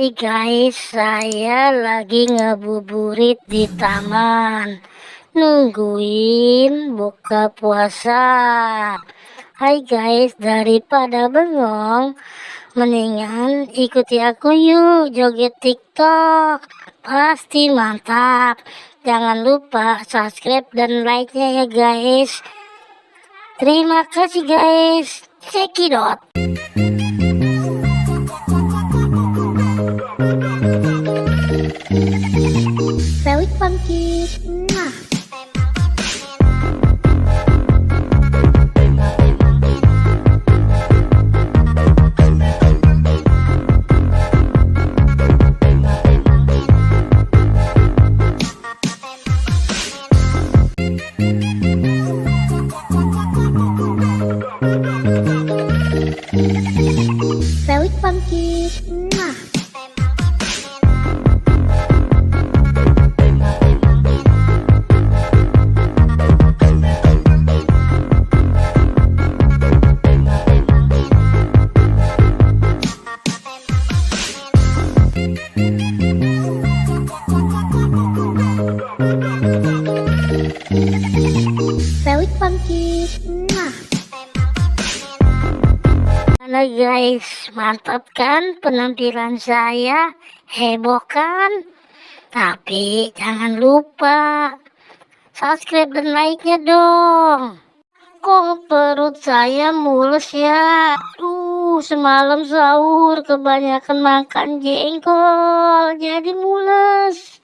Hai guys, saya lagi ngabuburit di taman, nungguin buka puasa. Hai guys, daripada bengong, mendingan ikuti aku yuk joget TikTok. Pasti mantap. Jangan lupa subscribe dan like-nya ya guys. Terima kasih guys. Cekidot. Sweet pumpkin. Nah. Sweet pumpkin. Nah. Sweet pumpkin. Nah. Mana guys, mantap kan penampilan saya? Heboh kan? Tapi jangan lupa subscribe dan like-nya dong. Kok perut saya mulus ya? Semalam sahur kebanyakan makan jengkol jadi mulus.